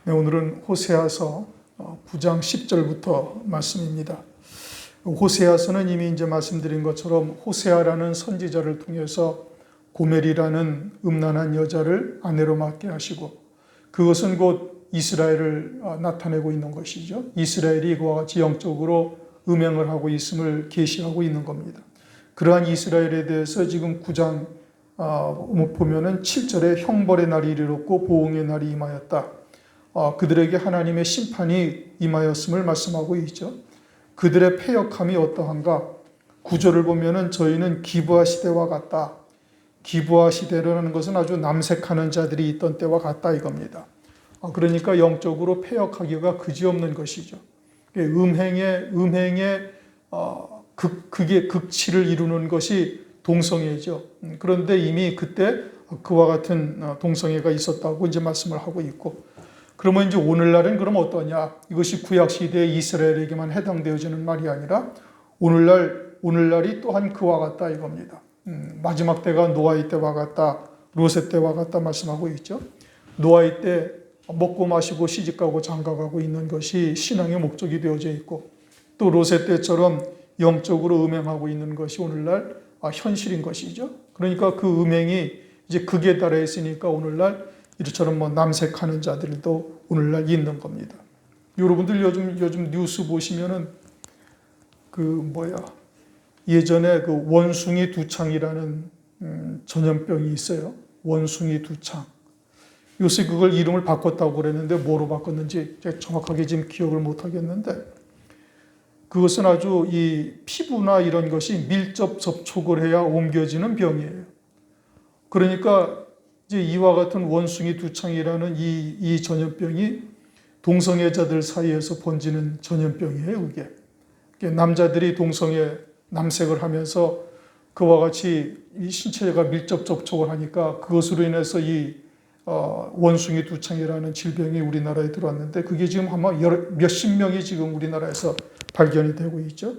네, 오늘은 호세아서 9장 10절부터 말씀입니다. 호세아서는 이미 이제 말씀드린 것처럼 호세아라는 선지자를 통해서 고멜이라는 음란한 여자를 아내로 맡게 하시고, 그것은 곧 이스라엘을 나타내고 있는 것이죠. 이스라엘이 그와 같이 영적으로 음행을 하고 있음을 계시하고 있는 겁니다. 그러한 이스라엘에 대해서 지금 9장 보면은 7절에 형벌의 날이 이르렀고 보응의 날이 임하였다. 그들에게 하나님의 심판이 임하였음을 말씀하고 있죠. 그들의 패역함이 어떠한가? 9절을 보면은 저희는 기브아 시대와 같다. 기브아 시대라는 것은 아주 남색하는 자들이 있던 때와 같다 이겁니다. 그러니까 영적으로 패역하기가 그지없는 것이죠. 음행의 그게 극치를 이루는 것이 동성애죠. 그런데 이미 그때 그와 같은 동성애가 있었다고 이제 말씀을 하고 있고, 그러면 이제 오늘날은 그럼 어떠냐? 이것이 구약 시대의 이스라엘에게만 해당되어지는 말이 아니라 오늘날이 또한 그와 같다 이겁니다. 마지막 때가 노아의 때와 같다, 롯의 때와 같다 말씀하고 있죠. 노아의 때 먹고 마시고 시집가고 장가가고 있는 것이 신앙의 목적이 되어져 있고, 또 롯의 때처럼 영적으로 음행하고 있는 것이 오늘날 현실인 것이죠. 그러니까 그 음행이 이제 극에 달해 있으니까 오늘날 이처럼 남색하는 자들도 오늘날 있는 겁니다. 여러분들 요즘 뉴스 보시면은 예전에 그 원숭이 두창이라는 전염병이 있어요. 원숭이 두창. 요새 그걸 이름을 바꿨다고 그랬는데 뭐로 바꿨는지 제가 정확하게 지금 기억을 못 하겠는데, 그것은 아주 이 피부나 이런 것이 밀접 접촉을 해야 옮겨지는 병이에요. 그러니까 이제 이와 같은 원숭이 두창이라는 이 전염병이 동성애자들 사이에서 번지는 전염병이에요. 이게 남자들이 남색을 하면서 그와 같이 이 신체가 밀접 접촉을 하니까 그것으로 인해서 이 원숭이 두창이라는 질병이 우리나라에 들어왔는데, 그게 지금 아마 몇십 명이 지금 우리나라에서 발견이 되고 있죠.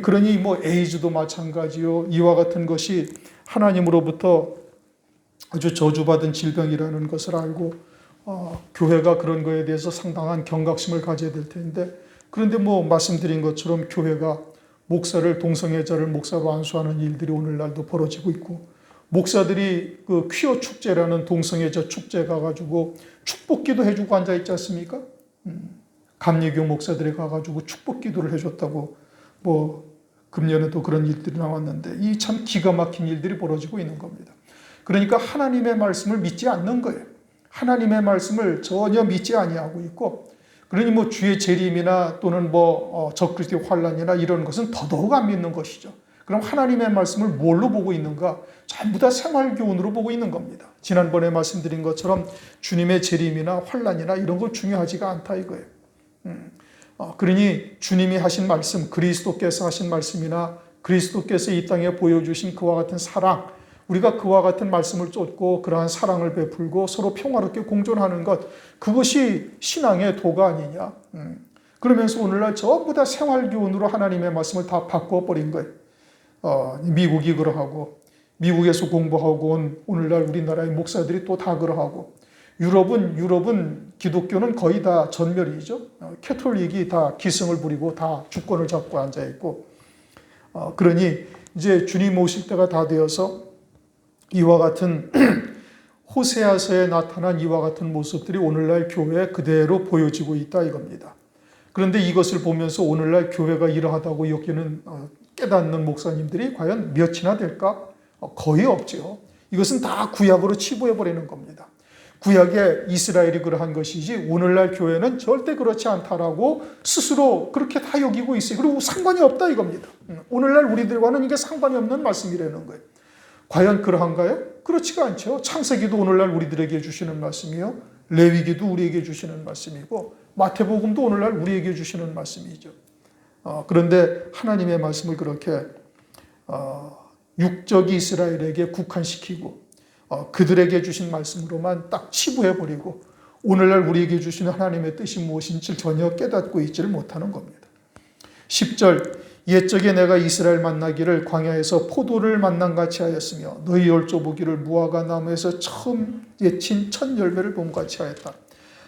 그러니 에이즈도 마찬가지요. 이와 같은 것이 하나님으로부터 아주 저주받은 질병이라는 것을 알고 교회가 그런 거에 대해서 상당한 경각심을 가져야 될 텐데, 그런데 말씀드린 것처럼 교회가 동성애자를 목사로 안수하는 일들이 오늘날도 벌어지고 있고, 목사들이 그 퀴어 축제라는 동성애자 축제 가가지고 축복기도 해주고 앉아있지 않습니까? 감리교 목사들이 가가지고 축복기도를 해줬다고 금년에도 그런 일들이 나왔는데, 이 참 기가 막힌 일들이 벌어지고 있는 겁니다. 그러니까 하나님의 말씀을 믿지 않는 거예요. 하나님의 말씀을 전혀 믿지 아니하고 있고, 그러니 주의 재림이나 또는 적그리스도의 환란이나 이런 것은 더더욱 안 믿는 것이죠. 그럼 하나님의 말씀을 뭘로 보고 있는가? 전부 다 생활교훈으로 보고 있는 겁니다. 지난번에 말씀드린 것처럼 주님의 재림이나 환란이나 이런 거 중요하지가 않다 이거예요. 그러니 주님이 하신 말씀, 그리스도께서 하신 말씀이나 그리스도께서 이 땅에 보여주신 그와 같은 사랑, 우리가 그와 같은 말씀을 쫓고 그러한 사랑을 베풀고 서로 평화롭게 공존하는 것, 그것이 신앙의 도가 아니냐. 그러면서 오늘날 전부 다 생활교훈으로 하나님의 말씀을 다 바꿔버린 거예요. 미국이 그러하고, 미국에서 공부하고 온 오늘날 우리나라의 목사들이 또 다 그러하고, 유럽은 기독교는 거의 다 전멸이죠. 캐톨릭이 다 기승을 부리고 다 주권을 잡고 앉아있고, 그러니 이제 주님 오실 때가 다 되어서 이와 같은 호세아서에 나타난 이와 같은 모습들이 오늘날 교회에 그대로 보여지고 있다 이겁니다. 그런데 이것을 보면서 오늘날 교회가 이러하다고 여기는 깨닫는 목사님들이 과연 몇이나 될까? 거의 없죠. 이것은 다 구약으로 치부해버리는 겁니다. 구약에 이스라엘이 그러한 것이지 오늘날 교회는 절대 그렇지 않다라고 스스로 그렇게 다 여기고 있어요. 그리고 상관이 없다 이겁니다. 오늘날 우리들과는 이게 상관이 없는 말씀이라는 거예요. 과연 그러한가요? 그렇지가 않죠. 창세기도 오늘날 우리들에게 주시는 말씀이요, 레위기도 우리에게 주시는 말씀이고, 마태복음도 오늘날 우리에게 주시는 말씀이죠. 그런데 하나님의 말씀을 그렇게 육적 이스라엘에게 국한시키고 그들에게 주신 말씀으로만 딱 치부해버리고 오늘날 우리에게 주시는 하나님의 뜻이 무엇인지 전혀 깨닫고 있지를 못하는 겁니다. 10절, 옛적에 내가 이스라엘 만나기를 광야에서 포도를 만난 같이 하였으며 너희 열조보기를 무화과 나무에서 처음 예친 첫 열매를 봄같이 하였다.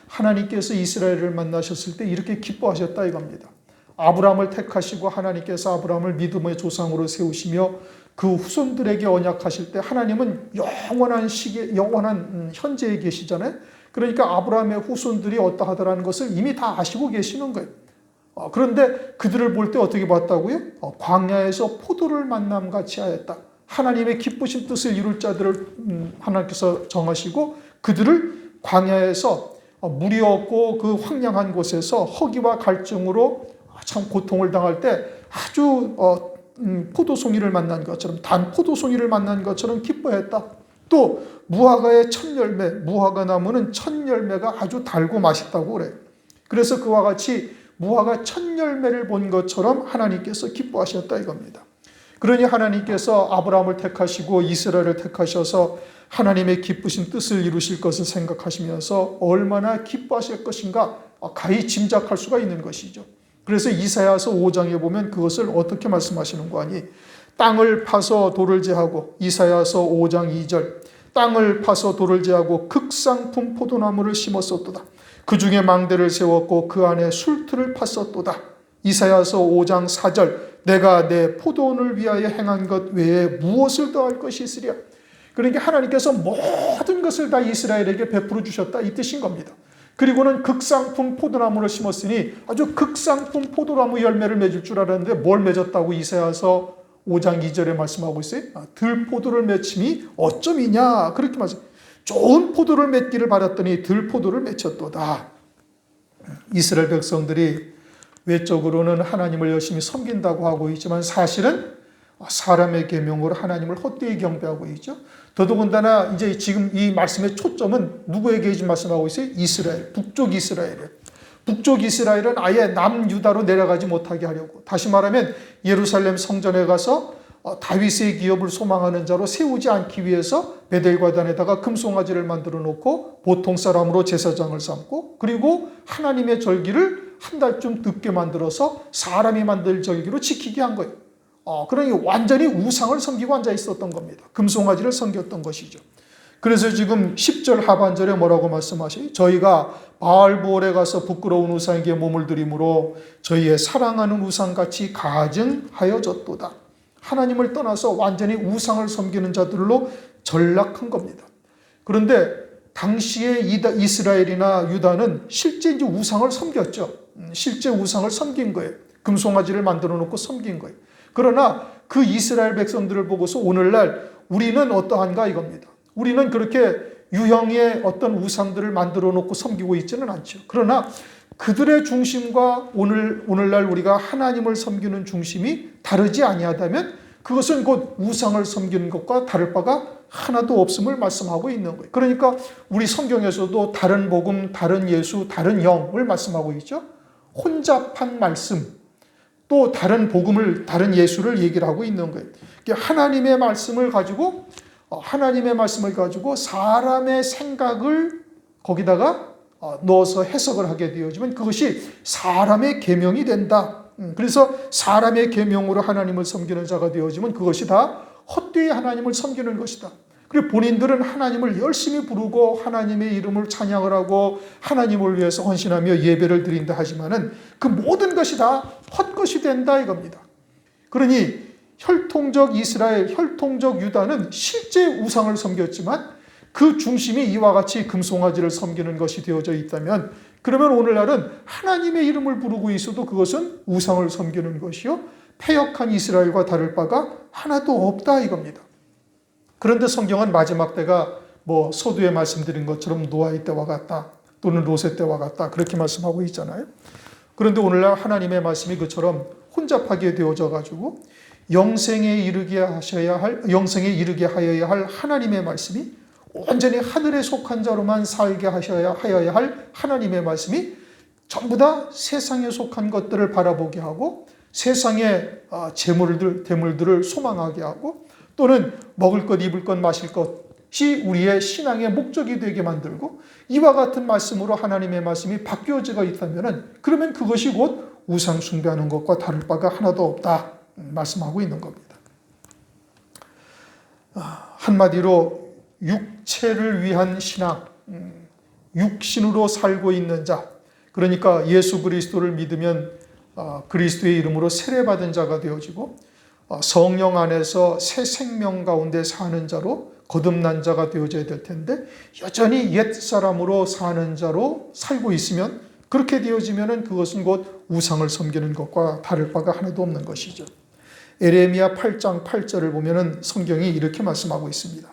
하나님께서 이스라엘을 만나셨을 때 이렇게 기뻐하셨다 이겁니다. 아브라함을 택하시고 하나님께서 아브라함을 믿음의 조상으로 세우시며 그 후손들에게 언약하실 때 하나님은 영원한 시기, 영원한 현재에 계시잖아요. 그러니까 아브라함의 후손들이 어떠하더라는 것을 이미 다 아시고 계시는 거예요. 그런데 그들을 볼 때 어떻게 봤다고요? 광야에서 포도를 만남같이 하였다. 하나님의 기쁘신 뜻을 이룰 자들을 하나님께서 정하시고 그들을 광야에서 물이 없고 그 황량한 곳에서 허기와 갈증으로 참 고통을 당할 때 아주 포도송이를 만난 것처럼 단 포도송이를 만난 것처럼 기뻐했다. 또 무화과의 첫 열매, 무화과 나무는 첫 열매가 아주 달고 맛있다고 그래요. 그래서 그와 같이 무화과 첫 열매를 본 것처럼 하나님께서 기뻐하셨다 이겁니다. 그러니 하나님께서 아브라함을 택하시고 이스라엘을 택하셔서 하나님의 기쁘신 뜻을 이루실 것을 생각하시면서 얼마나 기뻐하실 것인가 가히 짐작할 수가 있는 것이죠. 그래서 이사야서 5장에 보면 그것을 어떻게 말씀하시는 거 아니? 땅을 파서 돌을 제하고 이사야서 5장 2절 땅을 파서 돌을 제하고 극상품 포도나무를 심었었도다. 그 중에 망대를 세웠고 그 안에 술틀을 팠었도다. 이사야서 5장 4절 내가 내 포도원을 위하여 행한 것 외에 무엇을 더할 것이 있으랴. 그러니까 하나님께서 모든 것을 다 이스라엘에게 베풀어 주셨다 이 뜻인 겁니다. 그리고는 극상품 포도나무를 심었으니 아주 극상품 포도나무 열매를 맺을 줄 알았는데 뭘 맺었다고 이사야서 5장 2절에 말씀하고 있어요. 들포도를 맺힘이 어쩜이냐 그렇게 말씀. 좋은 포도를 맺기를 바랐더니 들포도를 맺혔도다. 이스라엘 백성들이 외적으로는 하나님을 열심히 섬긴다고 하고 있지만 사실은 사람의 계명으로 하나님을 헛되이 경배하고 있죠. 더더군다나 이제 지금 이 말씀의 초점은 누구에게 지금 말씀하고 있어요? 이스라엘, 북쪽 이스라엘이에요. 북쪽 이스라엘은 아예 남유다로 내려가지 못하게 하려고, 다시 말하면 예루살렘 성전에 가서 다윗의 기업을 소망하는 자로 세우지 않기 위해서 베델과 단에다가 금송아지를 만들어 놓고 보통 사람으로 제사장을 삼고 그리고 하나님의 절기를 한 달쯤 늦게 만들어서 사람이 만들 절기로 지키게 한 거예요. 그러니 완전히 우상을 섬기고 앉아 있었던 겁니다. 금송아지를 섬겼던 것이죠. 그래서 지금 10절 하반절에 뭐라고 말씀하시죠? 저희가 바알보올에 가서 부끄러운 우상에게 몸을 들이므로 저희의 사랑하는 우상같이 가증하여졌도다. 하나님을 떠나서 완전히 우상을 섬기는 자들로 전락한 겁니다. 그런데 당시에 이스라엘이나 유다는 실제 이제 우상을 섬겼죠. 실제 우상을 섬긴 거예요. 금송아지를 만들어 놓고 섬긴 거예요. 그러나 그 이스라엘 백성들을 보고서 오늘날 우리는 어떠한가 이겁니다. 우리는 그렇게 유형의 어떤 우상들을 만들어 놓고 섬기고 있지는 않죠. 그러나 그들의 중심과 오늘날 우리가 하나님을 섬기는 중심이 다르지 아니하다면 그것은 곧 우상을 섬기는 것과 다를 바가 하나도 없음을 말씀하고 있는 거예요. 그러니까 우리 성경에서도 다른 복음, 다른 예수, 다른 영을 말씀하고 있죠. 혼잡한 말씀, 또 다른 복음을, 다른 예수를 얘기를 하고 있는 거예요. 하나님의 말씀을 가지고 사람의 생각을 거기다가 넣어서 해석을 하게 되어지면 그것이 사람의 계명이 된다. 그래서 사람의 계명으로 하나님을 섬기는 자가 되어지면 그것이 다 헛되이 하나님을 섬기는 것이다. 그리고 본인들은 하나님을 열심히 부르고 하나님의 이름을 찬양을 하고 하나님을 위해서 헌신하며 예배를 드린다 하지만은 그 모든 것이 다 헛것이 된다 이겁니다. 그러니 혈통적 이스라엘, 혈통적 유다는 실제 우상을 섬겼지만 그 중심이 이와 같이 금송아지를 섬기는 것이 되어져 있다면 그러면 오늘날은 하나님의 이름을 부르고 있어도 그것은 우상을 섬기는 것이요 패역한 이스라엘과 다를 바가 하나도 없다 이겁니다. 그런데 성경은 마지막 때가 뭐 서두에 말씀드린 것처럼 노아의 때와 같다 또는 롯의 때와 같다 그렇게 말씀하고 있잖아요. 그런데 오늘날 하나님의 말씀이 그처럼 혼잡하게 되어져 가지고 영생에 이르게 하여야 할 하나님의 말씀이 온전히 하늘에 속한 자로만 살게 하여야 할 하나님의 말씀이 전부 다 세상에 속한 것들을 바라보게 하고 세상의 재물들을 소망하게 하고 또는 먹을 것, 입을 것, 마실 것이 우리의 신앙의 목적이 되게 만들고 이와 같은 말씀으로 하나님의 말씀이 바뀌어지고 있다면 그러면 그것이 곧 우상 숭배하는 것과 다를 바가 하나도 없다 말씀하고 있는 겁니다. 한마디로 육체를 위한 신앙, 육신으로 살고 있는 자, 그러니까 예수 그리스도를 믿으면 그리스도의 이름으로 세례받은 자가 되어지고 성령 안에서 새 생명 가운데 사는 자로 거듭난 자가 되어져야 될 텐데 여전히 옛사람으로 사는 자로 살고 있으면 그렇게 되어지면 그것은 곧 우상을 섬기는 것과 다를 바가 하나도 없는 것이죠. 에레미야 8장 8절을 보면 성경이 이렇게 말씀하고 있습니다.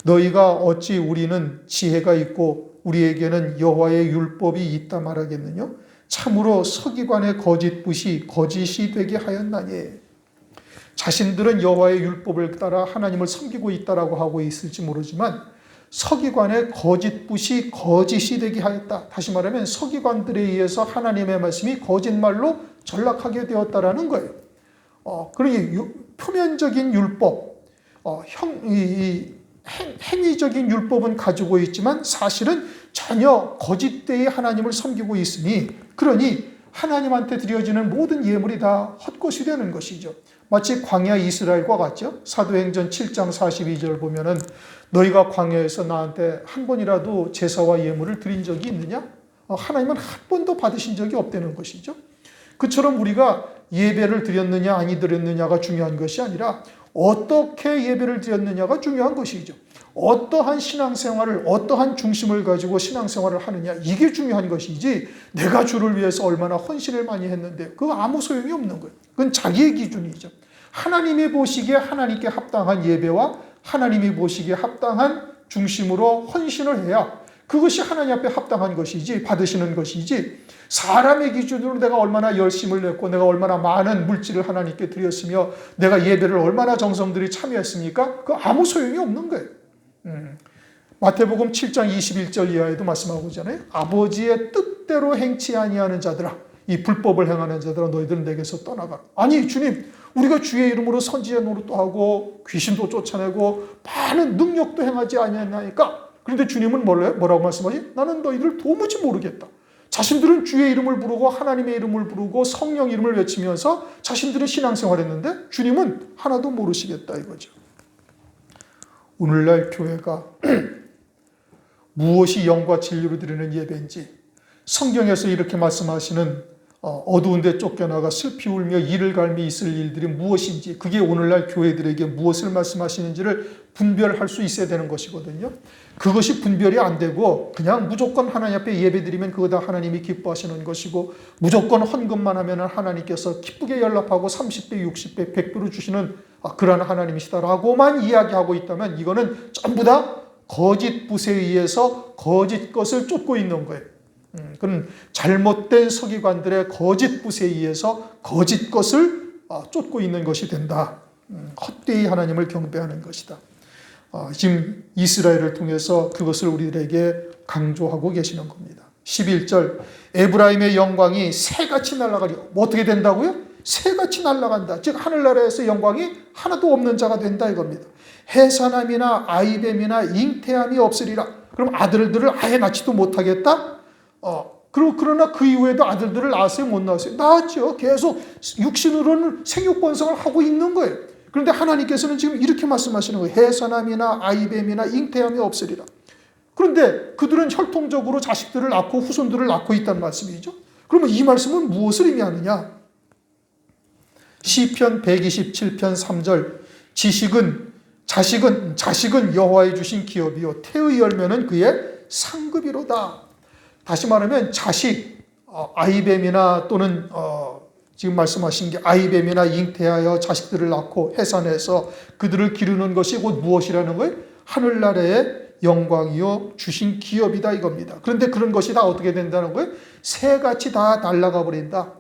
너희가 어찌 우리는 지혜가 있고 우리에게는 여호와의 율법이 있다 말하겠느냐? 참으로 서기관의 거짓 거짓이 되게 하였나니. 자신들은 여호와의 율법을 따라 하나님을 섬기고 있다라고 하고 있을지 모르지만 서기관의 거짓 거짓이 되게 하였다. 다시 말하면 서기관들에 의해서 하나님의 말씀이 거짓말로 전락하게 되었다라는 거예요. 그러니 표면적인 율법, 행위적인 율법은 가지고 있지만 사실은 전혀 거짓되이 하나님을 섬기고 있으니 그러니 하나님한테 드려지는 모든 예물이 다 헛것이 되는 것이죠. 마치 광야 이스라엘과 같죠. 사도행전 7장 42절 보면은 너희가 광야에서 나한테 한 번이라도 제사와 예물을 드린 적이 있느냐? 하나님은 한 번도 받으신 적이 없다는 것이죠. 그처럼 우리가 예배를 드렸느냐 아니 드렸느냐가 중요한 것이 아니라 어떻게 예배를 드렸느냐가 중요한 것이죠. 어떠한 신앙생활을 어떠한 중심을 가지고 신앙생활을 하느냐 이게 중요한 것이지 내가 주를 위해서 얼마나 헌신을 많이 했는데 그거 아무 소용이 없는 거예요. 그건 자기의 기준이죠. 하나님이 보시기에 하나님께 합당한 예배와 하나님이 보시기에 합당한 중심으로 헌신을 해야 그것이 하나님 앞에 합당한 것이지 받으시는 것이지 사람의 기준으로 내가 얼마나 열심을 냈고 내가 얼마나 많은 물질을 하나님께 드렸으며 내가 예배를 얼마나 정성들이 참여했습니까? 그 아무 소용이 없는 거예요. 마태복음 7장 21절 이하에도 말씀하고 있잖아요. 아버지의 뜻대로 행치 아니하는 자들아 이 불법을 행하는 자들아 너희들은 내게서 떠나가라. 아니 주님 우리가 주의 이름으로 선지자 노릇도 하고 귀신도 쫓아내고 많은 능력도 행하지 아니하나이까 그런데 주님은 뭐라고 말씀하지? 나는 너희들을 도무지 모르겠다. 자신들은 주의 이름을 부르고 하나님의 이름을 부르고 성령 이름을 외치면서 자신들은 신앙생활했는데 주님은 하나도 모르시겠다 이거죠. 오늘날 교회가 무엇이 영과 진리로 드리는 예배인지 성경에서 이렇게 말씀하시는 어두운 데 쫓겨나가 슬피 울며 이를 갈미 있을 일들이 무엇인지 그게 오늘날 교회들에게 무엇을 말씀하시는지를 분별할 수 있어야 되는 것이거든요. 그것이 분별이 안 되고 그냥 무조건 하나님 앞에 예배드리면 그거 다 하나님이 기뻐하시는 것이고 무조건 헌금만 하면 하나님께서 기쁘게 연락하고 30배, 60배, 100배로 주시는 그러한 하나님이시다라고만 이야기하고 있다면 이거는 전부 다 거짓 붓에 의해서 거짓 것을 쫓고 있는 거예요. 그건 잘못된 서기관들의 거짓 붓에 의해서 거짓 것을 쫓고 있는 것이 된다. 헛되이 하나님을 경배하는 것이다. 지금 이스라엘을 통해서 그것을 우리들에게 강조하고 계시는 겁니다. 11절 에브라임의 영광이 새같이 날아가리. 뭐 어떻게 된다고요? 새같이 날아간다. 즉 하늘나라에서 영광이 하나도 없는 자가 된다 이겁니다. 해산함이나 아이뱀이나 잉태함이 없으리라. 그럼 아들들을 아예 낳지도 못하겠다? 그러나 그 이후에도 아들들을 낳았어요? 못 낳았어요? 낳았죠. 계속 육신으로는 생육번성을 하고 있는 거예요. 그런데 하나님께서는 지금 이렇게 말씀하시는 거예요. 해산함이나 아이뱀이나 잉태함이 없으리라. 그런데 그들은 혈통적으로 자식들을 낳고 후손들을 낳고 있다는 말씀이죠. 그러면 이 말씀은 무엇을 의미하느냐? 시편 127편 3절 자식은 여호와의 주신 기업이요 태의 열매는 그의 상급이로다. 다시 말하면 자식, 아이뱀이나 또는 지금 말씀하신 게 아이뱀이나 잉태하여 자식들을 낳고 해산해서 그들을 기르는 것이 곧 무엇이라는 거예요? 하늘나라의 영광이요 주신 기업이다 이겁니다. 그런데 그런 것이 다 어떻게 된다는 거예요? 새같이 다 날아가 버린다.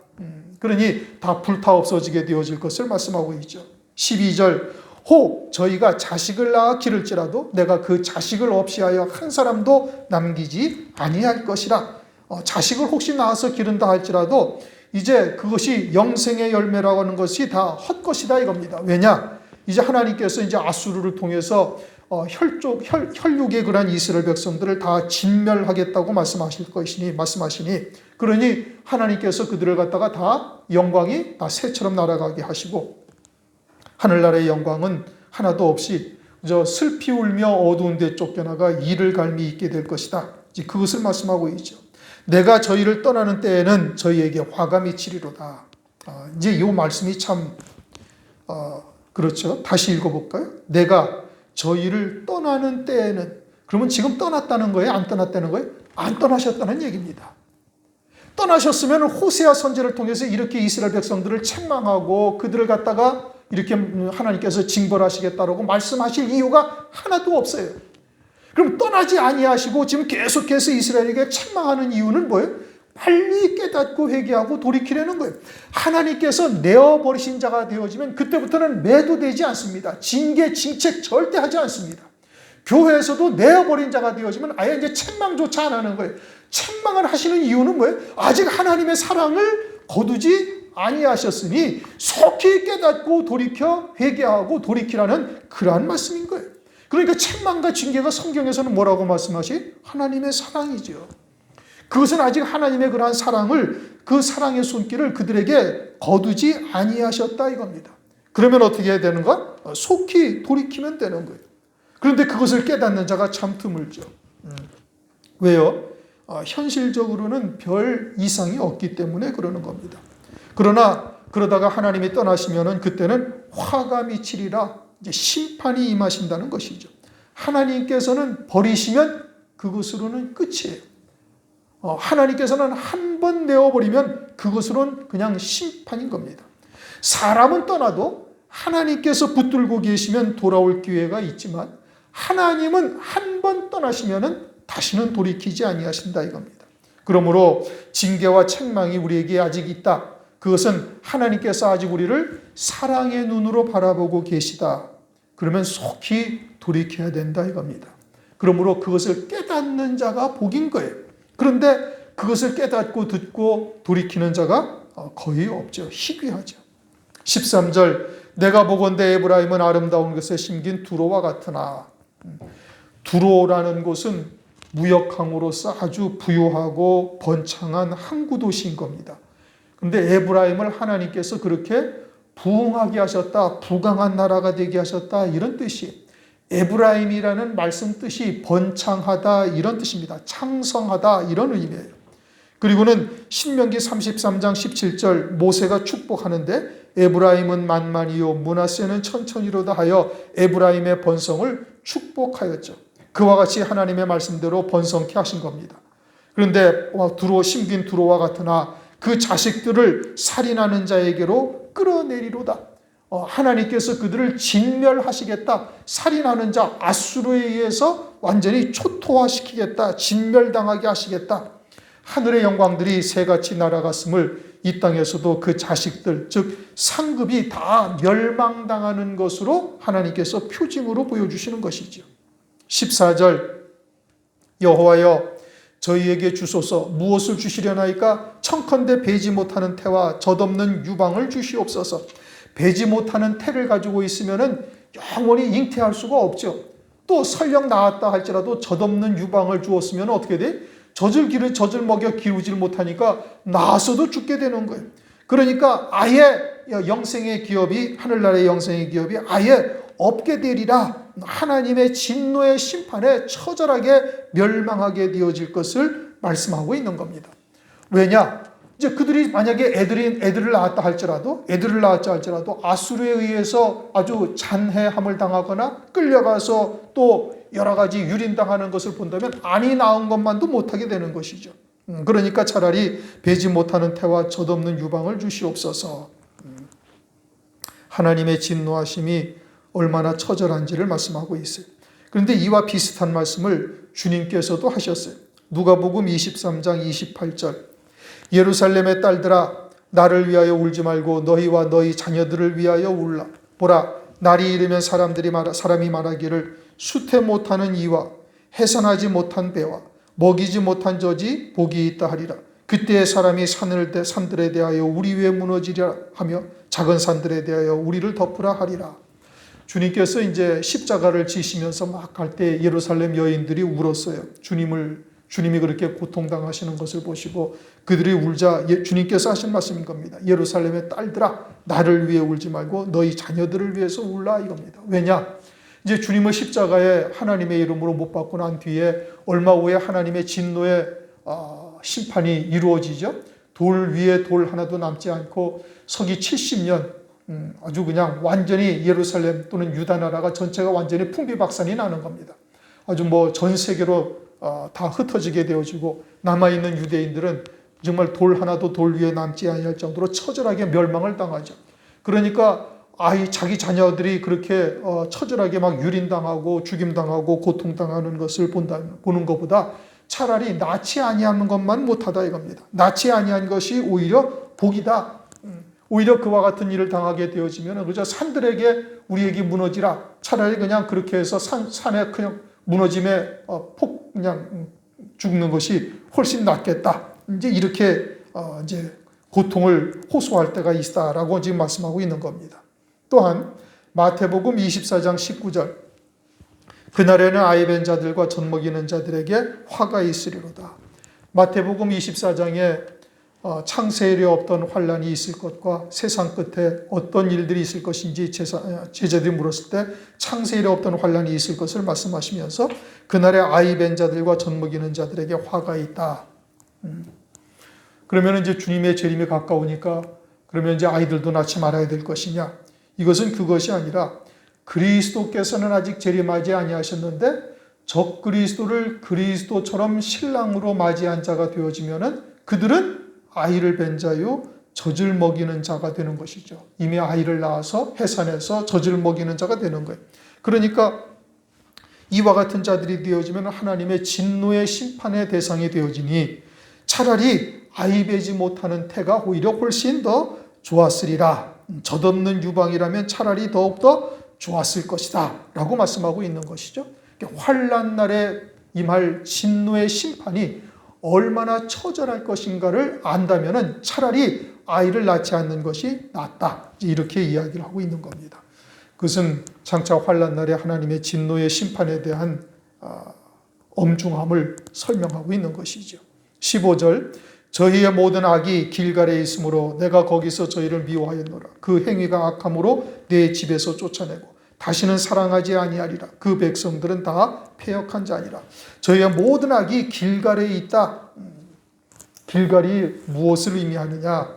그러니 다 불타 없어지게 되어질 것을 말씀하고 있죠. 12절 혹 저희가 자식을 낳아 기를지라도 내가 그 자식을 없이 하여 한 사람도 남기지 아니할 것이라. 자식을 혹시 낳아서 기른다 할지라도 이제 그것이 영생의 열매라고 하는 것이 다 헛것이다 이겁니다. 왜냐? 이제 하나님께서 이제 아수르를 통해서 혈육의 그런 이스라엘 백성들을 다 진멸하겠다고 말씀하시니 그러니 하나님께서 그들을 갖다가 다 영광이 다 새처럼 날아가게 하시고 하늘나라의 영광은 하나도 없이 슬피 울며 어두운 데 쫓겨나가 이를 갈미 있게 될 것이다. 이제 그것을 말씀하고 있죠. 내가 저희를 떠나는 때에는 저희에게 화가 미치리로다. 이제 이 말씀이 참 그렇죠. 다시 읽어볼까요? 내가 저희를 떠나는 때에는, 그러면 지금 떠났다는 거예요? 안 떠났다는 거예요? 안 떠나셨다는 얘기입니다. 떠나셨으면 호세아 선지를 통해서 이렇게 이스라엘 백성들을 책망하고 그들을 갖다가 이렇게 하나님께서 징벌하시겠다라고 말씀하실 이유가 하나도 없어요. 그럼 떠나지 아니하시고 지금 계속해서 이스라엘에게 책망하는 이유는 뭐예요? 빨리 깨닫고 회개하고 돌이키려는 거예요. 하나님께서 내어버리신 자가 되어지면 그때부터는 매도되지 않습니다. 징계, 징책 절대 하지 않습니다. 교회에서도 내어버린 자가 되어지면 아예 이제 책망조차 안 하는 거예요. 책망을 하시는 이유는 뭐예요? 아직 하나님의 사랑을 거두지 아니하셨으니 속히 깨닫고 돌이켜 회개하고 돌이키라는 그러한 말씀인 거예요. 그러니까 책망과 징계가 성경에서는 뭐라고 말씀하시? 하나님의 사랑이죠. 그것은 아직 하나님의 그러한 사랑을, 그 사랑의 손길을 그들에게 거두지 아니하셨다 이겁니다. 그러면 어떻게 해야 되는가? 속히 돌이키면 되는 거예요. 그런데 그것을 깨닫는 자가 참 드물죠. 왜요? 현실적으로는 별 이상이 없기 때문에 그러는 겁니다. 그러나 그러다가 하나님이 떠나시면은 그때는 화가 미치리라, 이제 심판이 임하신다는 것이죠. 하나님께서는 버리시면 그것으로는 끝이에요. 하나님께서는 한 번 내어버리면 그것으로는 그냥 심판인 겁니다. 사람은 떠나도 하나님께서 붙들고 계시면 돌아올 기회가 있지만 하나님은 한 번 떠나시면은 다시는 돌이키지 아니하신다 이겁니다. 그러므로 징계와 책망이 우리에게 아직 있다. 그것은 하나님께서 아직 우리를 사랑의 눈으로 바라보고 계시다. 그러면 속히 돌이켜야 된다 이겁니다. 그러므로 그것을 깨닫는 자가 복인 거예요. 그런데 그것을 깨닫고 듣고 돌이키는 자가 거의 없죠. 희귀하죠. 13절 내가 보건대 에브라임은 아름다운 것에 심긴 두로와 같으나, 두로라는 곳은 무역항으로서 아주 부유하고 번창한 항구 도시인 겁니다. 그런데 에브라임을 하나님께서 그렇게 부흥하게 하셨다, 부강한 나라가 되게 하셨다 이런 뜻이, 에브라임이라는 말씀 뜻이 번창하다 이런 뜻입니다. 창성하다 이런 의미예요. 그리고는 신명기 33장 17절 모세가 축복하는데 에브라임은 만만이요 므낫세는 천천히로다 하여 에브라임의 번성을 축복하였죠. 그와 같이 하나님의 말씀대로 번성케 하신 겁니다. 그런데 심긴 두로와 같으나 그 자식들을 살인하는 자에게로 끌어내리로다. 하나님께서 그들을 진멸하시겠다. 살인하는 자 아수르에 의해서 완전히 초토화시키겠다. 진멸당하게 하시겠다. 하늘의 영광들이 새같이 날아갔음을 이 땅에서도 그 자식들, 즉 상급이 다 멸망당하는 것으로 하나님께서 표징으로 보여주시는 것이죠. 14절 여호와여 저희에게 주소서. 무엇을 주시려나이까? 청컨대 배지 못하는 태와 젖없는 유방을 주시옵소서. 배지 못하는 태를 가지고 있으면은 영원히 잉태할 수가 없죠. 또 설령 낳았다 할지라도 젖없는 유방을 주었으면 어떻게 돼? 젖을 먹여 기르질 못하니까 낳았어도 죽게 되는 거예요. 그러니까 아예 영생의 기업이, 하늘나라의 영생의 기업이 아예 없게 되리라. 하나님의 진노의 심판에 처절하게 멸망하게 되어질 것을 말씀하고 있는 겁니다. 왜냐? 이제 그들이 만약에 애들을 낳았다 할지라도 아수르에 의해서 아주 잔해함을 당하거나 끌려가서 또 여러 가지 유린당하는 것을 본다면 아니 낳은 것만도 못하게 되는 것이죠. 그러니까 차라리 배지 못하는 태와 젖없는 유방을 주시옵소서. 하나님의 진노하심이 얼마나 처절한지를 말씀하고 있어요. 그런데 이와 비슷한 말씀을 주님께서도 하셨어요. 누가복음 23장 28절 예루살렘의 딸들아 나를 위하여 울지 말고 너희와 너희 자녀들을 위하여 울라. 보라 날이 이르면 사람이 말하기를 수태 못하는 이와 해산하지 못한 배와 먹이지 못한 젖이 복이 있다 하리라. 그때의 사람이 산들에 대하여 우리 위에 무너지리라 하며 작은 산들에 대하여 우리를 덮으라 하리라. 주님께서 이제 십자가를 지시면서 막 갈 때 예루살렘 여인들이 울었어요. 주님이 그렇게 고통당하시는 것을 보시고 그들이 울자 주님께서 하신 말씀인 겁니다. 예루살렘의 딸들아 나를 위해 울지 말고 너희 자녀들을 위해서 울라 이겁니다. 왜냐? 이제 주님의 십자가에 하나님의 이름으로 못 박고 난 뒤에 얼마 후에 하나님의 진노의 심판이 이루어지죠. 돌 위에 돌 하나도 남지 않고 서기 70년 아주 그냥 완전히 예루살렘 또는 유다 나라가 전체가 완전히 풍비박산이 나는 겁니다. 아주 뭐 전 세계로 다 흩어지게 되어지고 남아있는 유대인들은 정말 돌 하나도 돌 위에 남지 아니할 정도로 처절하게 멸망을 당하죠. 그러니까 자기 자녀들이 그렇게 처절하게 막 유린당하고 죽임당하고 고통당하는 것을 보는 것보다 차라리 낳지 아니하는 것만 못하다 이겁니다. 낳지 아니한 것이 오히려 복이다. 오히려 그와 같은 일을 당하게 되어지면 그저 산들에게 우리에게 무너지라. 차라리 그냥 그렇게 해서 산에 그냥 무너짐에 그냥 죽는 것이 훨씬 낫겠다. 이제 이렇게 이제 고통을 호소할 때가 있다라고 지금 말씀하고 있는 겁니다. 또한 마태복음 24장 19절 그날에는 아이 뵌 자들과 젖 먹이는 자들에게 화가 있으리로다. 마태복음 24장에 창세 이래 없던 환란이 있을 것과 세상 끝에 어떤 일들이 있을 것인지 제자들이 물었을 때 창세 이래 없던 환란이 있을 것을 말씀하시면서 그날에 아이 뵌 자들과 젖 먹이는 자들에게 화가 있다. 그러면 이제 주님의 재림이 가까우니까 그러면 이제 아이들도 낳지 말아야 될 것이냐? 이것은 그것이 아니라 그리스도께서는 아직 재림하지 아니하셨는데 적 그리스도를 그리스도처럼 신랑으로 맞이한 자가 되어지면은 그들은 아이를 뵌 자요 젖을 먹이는 자가 되는 것이죠. 이미 아이를 낳아서 해산해서 젖을 먹이는 자가 되는 거예요. 그러니까 이와 같은 자들이 되어지면 하나님의 진노의 심판의 대상이 되어지니 차라리 아이 베지 못하는 태가 오히려 훨씬 더 좋았으리라. 젖없는 유방이라면 차라리 더욱더 좋았을 것이다 라고 말씀하고 있는 것이죠. 환난 날에 임할 진노의 심판이 얼마나 처절할 것인가를 안다면 차라리 아이를 낳지 않는 것이 낫다. 이렇게 이야기를 하고 있는 겁니다. 그것은 장차 환난 날에 하나님의 진노의 심판에 대한 엄중함을 설명하고 있는 것이죠. 15절 저희의 모든 악이 길갈에 있으므로 내가 거기서 저희를 미워하였노라. 그 행위가 악함으로 내 집에서 쫓아내고 다시는 사랑하지 아니하리라. 그 백성들은 다 패역한 자니라. 저희의 모든 악이 길갈에 있다. 길갈이 무엇을 의미하느냐?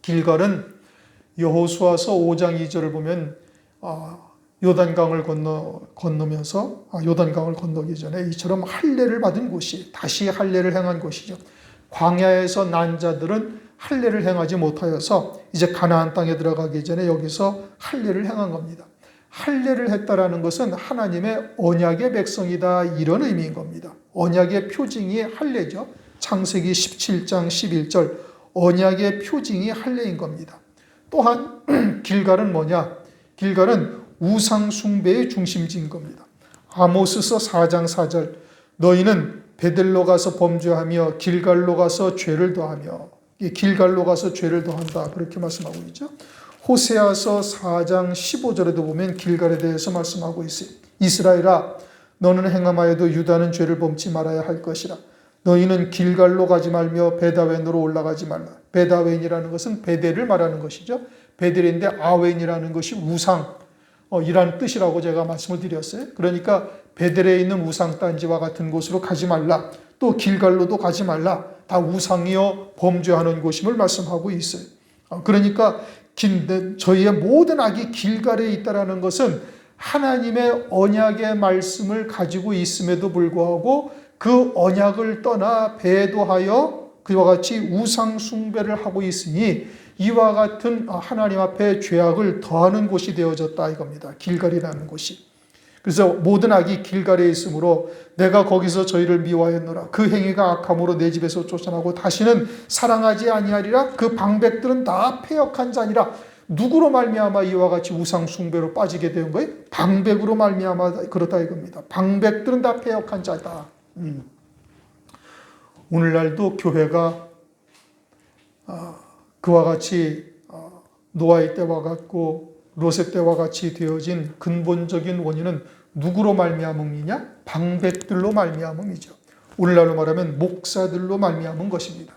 길갈은 여호수아서 5장 2절을 보면 요단강을 건너면서 요단강을 건너기 전에 이처럼 할례를 받은 곳이 다시 할례를 행한 곳이죠. 광야에서 난 자들은 할례를 행하지 못하여서 이제 가나안 땅에 들어가기 전에 여기서 할례를 행한 겁니다. 할례를 했다라는 것은 하나님의 언약의 백성이다 이런 의미인 겁니다. 언약의 표징이 할례죠. 창세기 17장 11절 언약의 표징이 할례인 겁니다. 또한 길갈은 뭐냐? 길갈은 우상 숭배의 중심지인 겁니다. 아모스서 4장 4절 너희는 베델로 가서 범죄하며 길갈로 가서 죄를 더하며 길갈로 가서 죄를 더한다 그렇게 말씀하고 있죠. 호세아서 4장 15절에도 보면 길갈에 대해서 말씀하고 있어요. 이스라엘아 너는 행함하여도 유다는 죄를 범치 말아야 할 것이라. 너희는 길갈로 가지 말며 베다웬으로 올라가지 말라. 베다웬이라는 것은 베델을 말하는 것이죠. 베델인데 아웬이라는 것이 우상 이란 뜻이라고 제가 말씀을 드렸어요. 그러니까 베델에 있는 우상단지와 같은 곳으로 가지 말라. 또 길갈로도 가지 말라. 다 우상이여 범죄하는 곳임을 말씀하고 있어요. 그러니까 저희의 모든 악이 길갈에 있다는 것은 하나님의 언약의 말씀을 가지고 있음에도 불구하고 그 언약을 떠나 배도하여 그와 같이 우상 숭배를 하고 있으니 이와 같은 하나님 앞에 죄악을 더하는 곳이 되어졌다 이겁니다. 길갈이라는 곳이. 그래서 모든 악이 길갈에 있으므로 내가 거기서 저희를 미워하였노라. 그 행위가 악함으로 내 집에서 쫓아나고 다시는 사랑하지 아니하리라. 그 방백들은 다 패역한 자니라. 누구로 말미암아 이와 같이 우상 숭배로 빠지게 된 거예요? 방백으로 말미암아 그렇다 이겁니다. 방백들은 다 패역한 자다. 오늘날도 교회가 그와 같이 노아의 때와 같고 롯의 때와 같이 되어진 근본적인 원인은 누구로 말미암음이냐? 방백들로 말미암음이죠. 오늘날로 말하면 목사들로 말미암은 것입니다.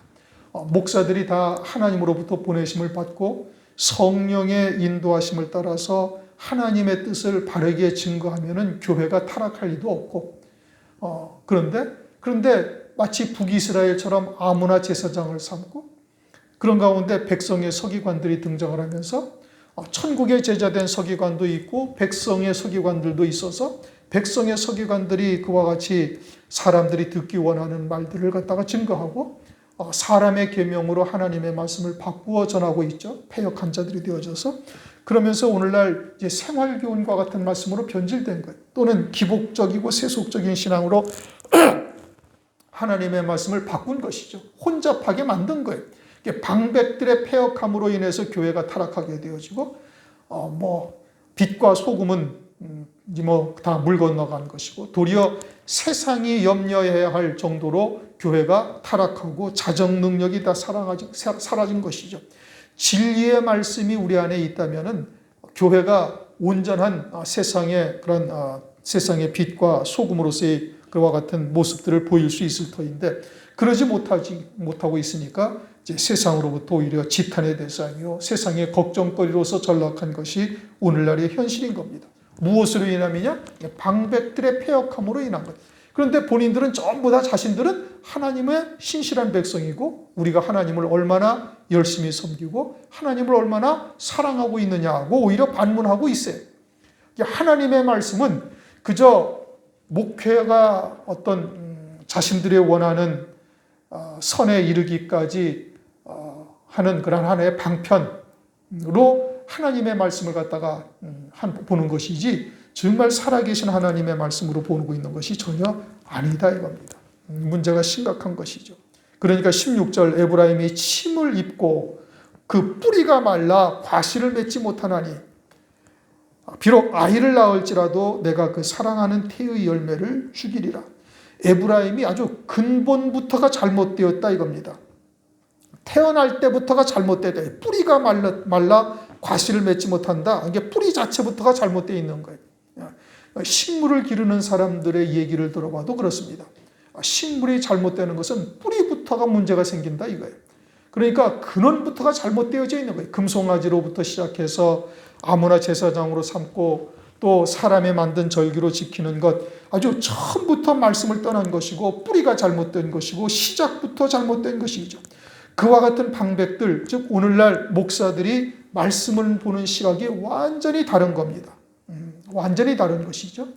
목사들이 다 하나님으로부터 보내심을 받고 성령의 인도하심을 따라서 하나님의 뜻을 바르게 증거하면은 교회가 타락할 리도 없고, 그런데 마치 북이스라엘처럼 아무나 제사장을 삼고, 그런 가운데 백성의 서기관들이 등장을 하면서 천국의 제자된 서기관도 있고 백성의 서기관들도 있어서 백성의 서기관들이 그와 같이 사람들이 듣기 원하는 말들을 갖다가 증거하고 사람의 계명으로 하나님의 말씀을 바꾸어 전하고 있죠. 패역한 자들이 되어져서. 그러면서 오늘날 이제 생활교훈과 같은 말씀으로 변질된 거예요. 또는 기복적이고 세속적인 신앙으로 하나님의 말씀을 바꾼 것이죠. 혼잡하게 만든 거예요. 방백들의 패역함으로 인해서 교회가 타락하게 되어지고, 빛과 소금은 다 물 건너간 것이고, 도리어 세상이 염려해야 할 정도로 교회가 타락하고 자정 능력이 다 사라진 것이죠. 진리의 말씀이 우리 안에 있다면은 교회가 온전한 세상의 그런 세상의 빛과 소금으로서의 그와 같은 모습들을 보일 수 있을 터인데, 그러지 못하고 있으니까 이제 세상으로부터 오히려 지탄의 대상이요 세상의 걱정거리로서 전락한 것이 오늘날의 현실인 겁니다. 무엇으로 인함이냐? 방백들의 패역함으로 인한 것. 그런데 본인들은 전부 다 자신들은 하나님의 신실한 백성이고 우리가 하나님을 얼마나 열심히 섬기고 하나님을 얼마나 사랑하고 있느냐고 오히려 반문하고 있어요. 하나님의 말씀은 그저 목회가 어떤 자신들의 원하는 선에 이르기까지 하는 그런 하나의 방편으로 하나님의 말씀을 갖다가 보는 것이지 정말 살아계신 하나님의 말씀으로 보고 있는 것이 전혀 아니다 이겁니다. 문제가 심각한 것이죠. 그러니까 16절 에브라임이 침을 입고 그 뿌리가 말라 과실을 맺지 못하나니 비록 아이를 낳을지라도 내가 그 사랑하는 태의 열매를 죽이리라. 에브라임이 아주 근본부터가 잘못되었다 이겁니다. 태어날 때부터가 잘못되다. 뿌리가 말라 과실을 맺지 못한다. 이게 뿌리 자체부터가 잘못되어 있는 거예요. 식물을 기르는 사람들의 얘기를 들어봐도 그렇습니다. 식물이 잘못되는 것은 뿌리부터가 문제가 생긴다 이거예요. 그러니까 근원부터가 잘못되어져 있는 거예요. 금송아지로부터 시작해서 아무나 제사장으로 삼고 또 사람의 만든 절기로 지키는 것, 아주 처음부터 말씀을 떠난 것이고 뿌리가 잘못된 것이고 시작부터 잘못된 것이죠. 그와 같은 방백들, 즉 오늘날 목사들이 말씀을 보는 시각이 완전히 다른 겁니다. 완전히 다른 것이죠.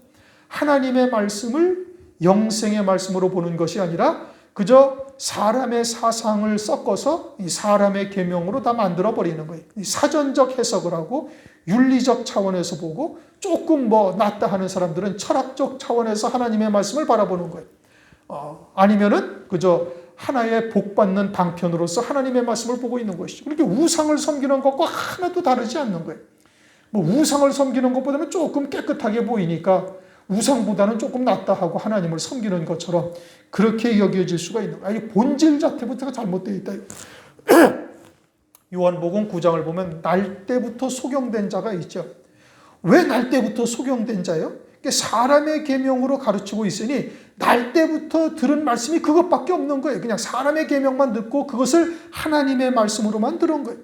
하나님의 말씀을 영생의 말씀으로 보는 것이 아니라 그저 사람의 사상을 섞어서 이 사람의 계명으로 다 만들어버리는 거예요. 사전적 해석을 하고 윤리적 차원에서 보고 조금 낫다 하는 사람들은 철학적 차원에서 하나님의 말씀을 바라보는 거예요. 아니면은 그저 하나의 복받는 방편으로서 하나님의 말씀을 보고 있는 것이죠. 그렇게 우상을 섬기는 것과 하나도 다르지 않는 거예요. 우상을 섬기는 것보다는 조금 깨끗하게 보이니까 우상보다는 조금 낫다 하고 하나님을 섬기는 것처럼 그렇게 여겨질 수가 있는 거예요. 본질 자체부터가 잘못되어 있다. 요한복음 9장을 보면 날 때부터 소경된 자가 있죠. 왜 날 때부터 소경된 자예요? 사람의 계명으로 가르치고 있으니 날 때부터 들은 말씀이 그것밖에 없는 거예요. 그냥 사람의 계명만 듣고 그것을 하나님의 말씀으로만 들은 거예요.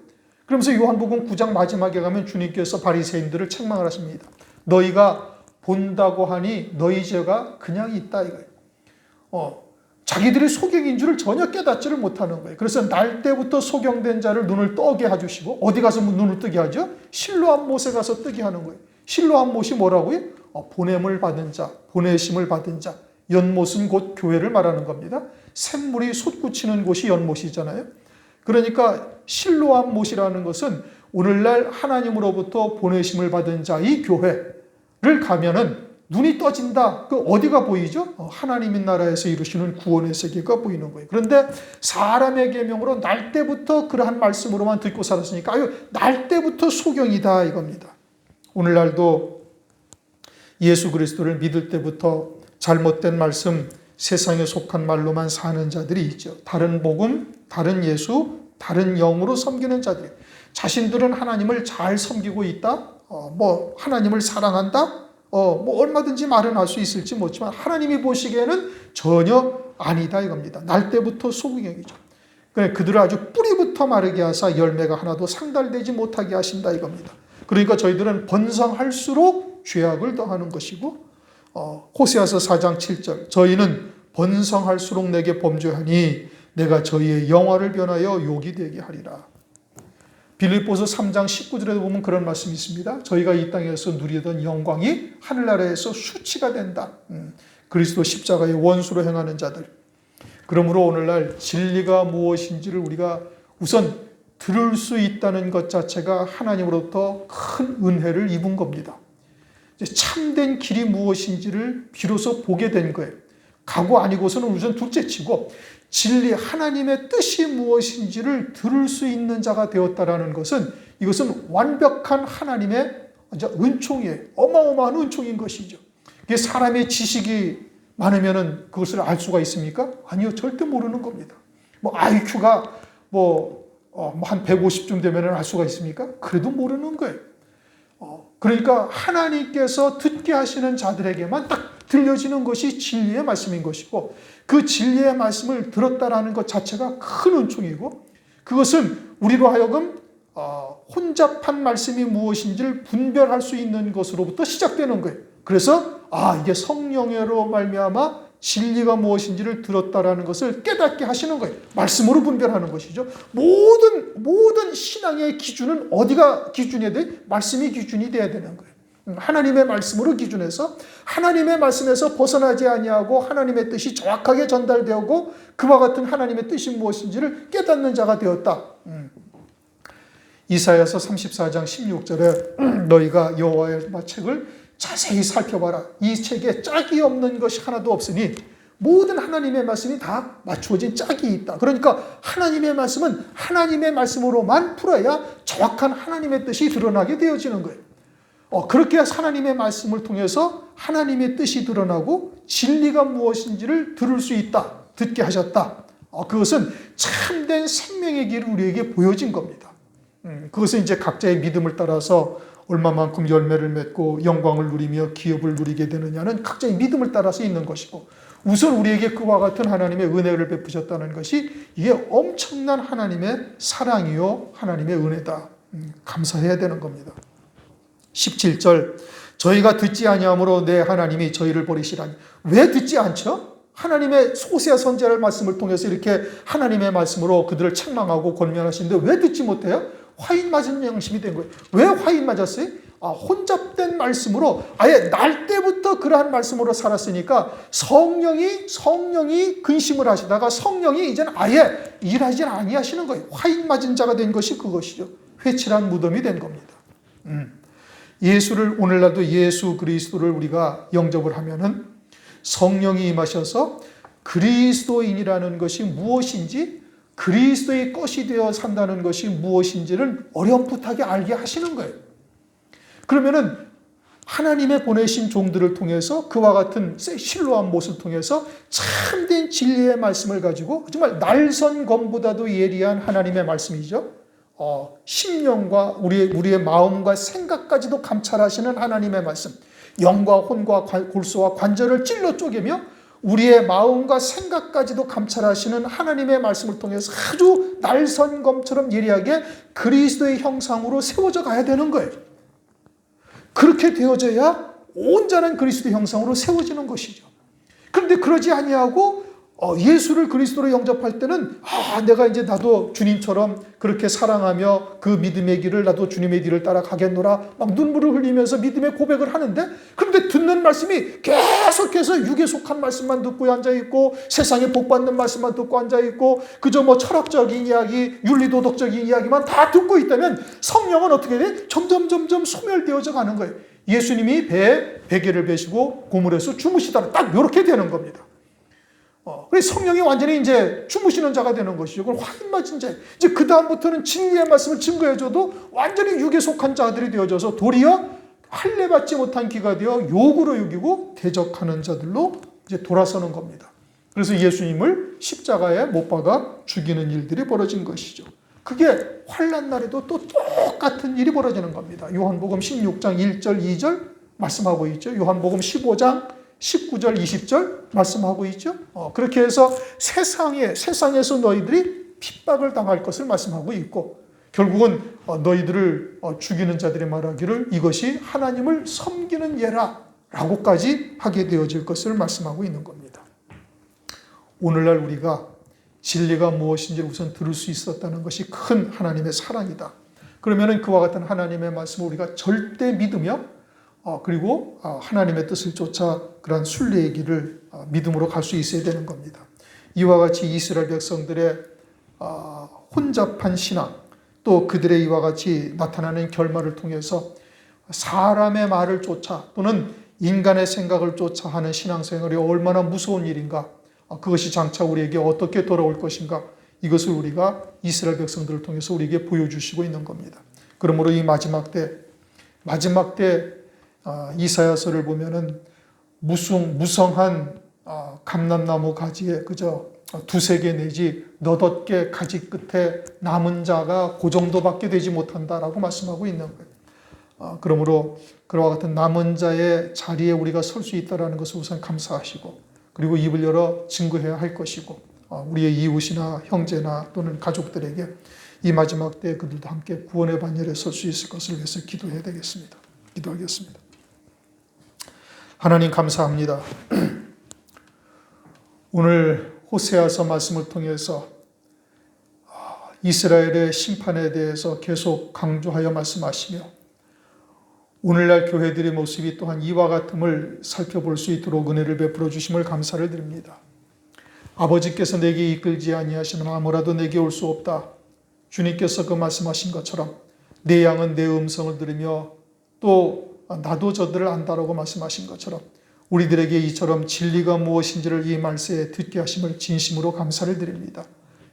그러면서 요한복음 9장 마지막에 가면 주님께서 바리새인들을 책망을 하십니다. 너희가 본다고 하니 너희 죄가 그냥 있다 이거예요. 자기들이 소경인 줄을 전혀 깨닫지를 못하는 거예요. 그래서 날 때부터 소경된 자를 눈을 떠게 해주시고 어디 가서 눈을 뜨게 하죠? 실로암 못에 가서 뜨게 하는 거예요. 실로암 못이 뭐라고요? 보냄을 받은 자, 보내심을 받은 자. 연못은 곧 교회를 말하는 겁니다. 샘물이 솟구치는 곳이 연못이잖아요. 그러니까 실로암 못이라는 것은 오늘날 하나님으로부터 보내심을 받은 자의 교회를 가면은 눈이 떠진다. 그 어디가 보이죠? 하나님의 나라에서 이루시는 구원의 세계가 보이는 거예요. 그런데 사람의 계명으로 날 때부터 그러한 말씀으로만 듣고 살았으니까 날 때부터 소경이다 이겁니다. 오늘날도 예수 그리스도를 믿을 때부터 잘못된 말씀, 세상에 속한 말로만 사는 자들이 있죠. 다른 복음, 다른 예수, 다른 영으로 섬기는 자들. 자신들은 하나님을 잘 섬기고 있다. 하나님을 사랑한다. 얼마든지 말은 할 수 있을지 모르지만 하나님이 보시기에는 전혀 아니다 이겁니다. 날 때부터 소경이죠. 그들을 아주 뿌리부터 마르게 하사 열매가 하나도 상달되지 못하게 하신다 이겁니다. 그러니까 저희들은 번성할수록 죄악을 더하는 것이고, 호세아서 4장 7절 저희는 번성할수록 내게 범죄하니 내가 저희의 영화를 변하여 욕이 되게 하리라. 빌립보서 3장 19절에도 보면 그런 말씀이 있습니다. 저희가 이 땅에서 누리던 영광이 하늘나라에서 수치가 된다. 그리스도 십자가의 원수로 행하는 자들. 그러므로 오늘날 진리가 무엇인지를 우리가 우선 들을 수 있다는 것 자체가 하나님으로부터 큰 은혜를 입은 겁니다. 참된 길이 무엇인지를 비로소 보게 된 거예요. 가고 아니고서는 우선 둘째치고 진리 하나님의 뜻이 무엇인지를 들을 수 있는 자가 되었다라는 것은 이것은 완벽한 하나님의 은총이에요. 어마어마한 은총인 것이죠. 이게 사람의 지식이 많으면은 그것을 알 수가 있습니까? 아니요, 절대 모르는 겁니다. IQ가 한 150쯤 되면은 알 수가 있습니까? 그래도 모르는 거예요. 그러니까 하나님께서 듣게 하시는 자들에게만 딱 들려지는 것이 진리의 말씀인 것이고, 그 진리의 말씀을 들었다라는 것 자체가 큰 은총이고, 그것은 우리로 하여금 혼잡한 말씀이 무엇인지를 분별할 수 있는 것으로부터 시작되는 거예요. 그래서 이게 성령으로 말미암아 진리가 무엇인지를 들었다라는 것을 깨닫게 하시는 거예요. 말씀으로 분별하는 것이죠. 모든 신앙의 기준은 어디가 기준이 돼? 말씀이 기준이 돼야 되는 거예요. 하나님의 말씀으로 기준해서 하나님의 말씀에서 벗어나지 아니하고 하나님의 뜻이 정확하게 전달되고 그와 같은 하나님의 뜻이 무엇인지를 깨닫는 자가 되었다. 이사야서 34장 16절에 너희가 여호와의 책을 자세히 살펴봐라. 이 책에 짝이 없는 것이 하나도 없으니 모든 하나님의 말씀이 다 맞추어진 짝이 있다. 그러니까 하나님의 말씀은 하나님의 말씀으로만 풀어야 정확한 하나님의 뜻이 드러나게 되어지는 거예요. 그렇게 하나님의 말씀을 통해서 하나님의 뜻이 드러나고 진리가 무엇인지를 들을 수 있다. 듣게 하셨다. 그것은 참된 생명의 길을 우리에게 보여진 겁니다. 그것은 이제 각자의 믿음을 따라서 얼마만큼 열매를 맺고 영광을 누리며 기업을 누리게 되느냐는 각자의 믿음을 따라서 있는 것이고, 우선 우리에게 그와 같은 하나님의 은혜를 베푸셨다는 것이 이게 엄청난 하나님의 사랑이요 하나님의 은혜다. 감사해야 되는 겁니다. 17절 저희가 듣지 아니함으로 내 하나님이 저희를 버리시라니. 왜 듣지 않죠? 하나님의 호세아 선지자의 말씀을 통해서 이렇게 하나님의 말씀으로 그들을 책망하고 권면하시는데 왜 듣지 못해요? 화인 맞은 양심이 된 거예요. 왜 화인 맞았어요? 혼잡된 말씀으로 아예 날 때부터 그러한 말씀으로 살았으니까 성령이 근심을 하시다가 성령이 이제는 아예 일하지 아니하시는 거예요. 화인 맞은 자가 된 것이 그것이죠. 회칠한 무덤이 된 겁니다. 예수를 오늘날도 예수 그리스도를 우리가 영접을 하면은 성령이 임하셔서 그리스도인이라는 것이 무엇인지, 그리스도의 것이 되어 산다는 것이 무엇인지를 어렴풋하게 알게 하시는 거예요. 그러면은 하나님의 보내신 종들을 통해서 그와 같은 실로한 못을 통해서 참된 진리의 말씀을 가지고 정말 날선검보다도 예리한 하나님의 말씀이죠. 심령과 우리의 마음과 생각까지도 감찰하시는 하나님의 말씀, 영과 혼과 골수와 관절을 찔러 쪼개며 우리의 마음과 생각까지도 감찰하시는 하나님의 말씀을 통해서 아주 날선검처럼 예리하게 그리스도의 형상으로 세워져 가야 되는 거예요. 그렇게 되어져야 온전한 그리스도의 형상으로 세워지는 것이죠. 그런데 그러지 아니하고 예수를 그리스도로 영접할 때는 내가 이제 나도 주님처럼 그렇게 사랑하며 그 믿음의 길을 나도 주님의 길을 따라 가겠노라 막 눈물을 흘리면서 믿음의 고백을 하는데, 그런데 듣는 말씀이 계속해서 육에 속한 말씀만 듣고 앉아있고 세상에 복받는 말씀만 듣고 앉아있고 그저 철학적인 이야기, 윤리도덕적인 이야기만 다 듣고 있다면 성령은 어떻게 돼? 점점 소멸되어져 가는 거예요. 예수님이 배에 베개를 베시고 고물에서 주무시다, 딱 이렇게 되는 겁니다. 그래서 성령이 완전히 이제 주무시는 자가 되는 것이죠. 그걸 화인 맞은 자. 이제 그 다음부터는 진리의 말씀을 증거해줘도 완전히 육에 속한 자들이 되어져서 도리어 할례 받지 못한 기가 되어 욕으로 여기고 대적하는 자들로 이제 돌아서는 겁니다. 그래서 예수님을 십자가에 못 박아 죽이는 일들이 벌어진 것이죠. 그게 환난 날에도 또 똑같은 일이 벌어지는 겁니다. 요한복음 16장 1절 2절 말씀하고 있죠. 요한복음 15장 19절 20절 말씀하고 있죠. 그렇게 해서 세상에서 너희들이 핍박을 당할 것을 말씀하고 있고, 결국은 너희들을 죽이는 자들이 말하기를 이것이 하나님을 섬기는 예라 라고까지 하게 되어질 것을 말씀하고 있는 겁니다. 오늘날 우리가 진리가 무엇인지를 우선 들을 수 있었다는 것이 큰 하나님의 사랑이다. 그러면 그와 같은 하나님의 말씀을 우리가 절대 믿으며 그리고 하나님의 뜻을 쫓아 그러한 순례의 길을 믿음으로 갈 수 있어야 되는 겁니다. 이와 같이 이스라엘 백성들의 혼잡한 신앙, 또 그들의 이와 같이 나타나는 결말을 통해서 사람의 말을 쫓아 또는 인간의 생각을 쫓아 하는 신앙생활이 얼마나 무서운 일인가, 그것이 장차 우리에게 어떻게 돌아올 것인가, 이것을 우리가 이스라엘 백성들을 통해서 우리에게 보여주시고 있는 겁니다. 그러므로 이 마지막 때 이사야서를 보면은 무성한 감람나무 가지에 그저 두세 개 내지 너덧 개 가지 끝에 남은 자가 그 정도밖에 되지 못한다라고 말씀하고 있는 거예요. 그러므로 그와 같은 남은 자의 자리에 우리가 설 수 있다는 것을 우선 감사하시고, 그리고 입을 열어 증거해야 할 것이고, 우리의 이웃이나 형제나 또는 가족들에게 이 마지막 때 그들도 함께 구원의 반열에 설 수 있을 것을 위해서 기도해야 되겠습니다. 기도하겠습니다. 하나님 감사합니다. 오늘 호세아서 말씀을 통해서 이스라엘의 심판에 대해서 계속 강조하여 말씀하시며, 오늘날 교회들의 모습이 또한 이와 같음을 살펴볼 수 있도록 은혜를 베풀어 주심을 감사를 드립니다. 아버지께서 내게 이끌지 아니하시면 아무라도 내게 올 수 없다. 주님께서 그 말씀하신 것처럼 내 양은 내 음성을 들으며 또 나도 저들을 안다라고 말씀하신 것처럼 우리들에게 이처럼 진리가 무엇인지를 이 말세에 듣게 하심을 진심으로 감사를 드립니다.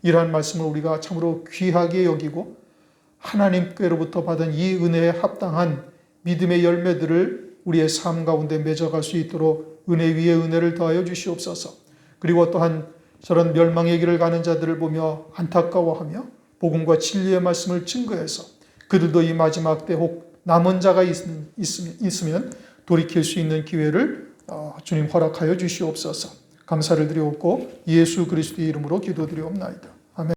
이러한 말씀을 우리가 참으로 귀하게 여기고 하나님께로부터 받은 이 은혜에 합당한 믿음의 열매들을 우리의 삶 가운데 맺어갈 수 있도록 은혜 위에 은혜를 더하여 주시옵소서. 그리고 또한 저런 멸망의 길을 가는 자들을 보며 안타까워하며 복음과 진리의 말씀을 증거해서 그들도 이 마지막 때 혹 남은 자가 있으면 돌이킬 수 있는 기회를 주님 허락하여 주시옵소서. 감사를 드리옵고 예수 그리스도의 이름으로 기도드리옵나이다.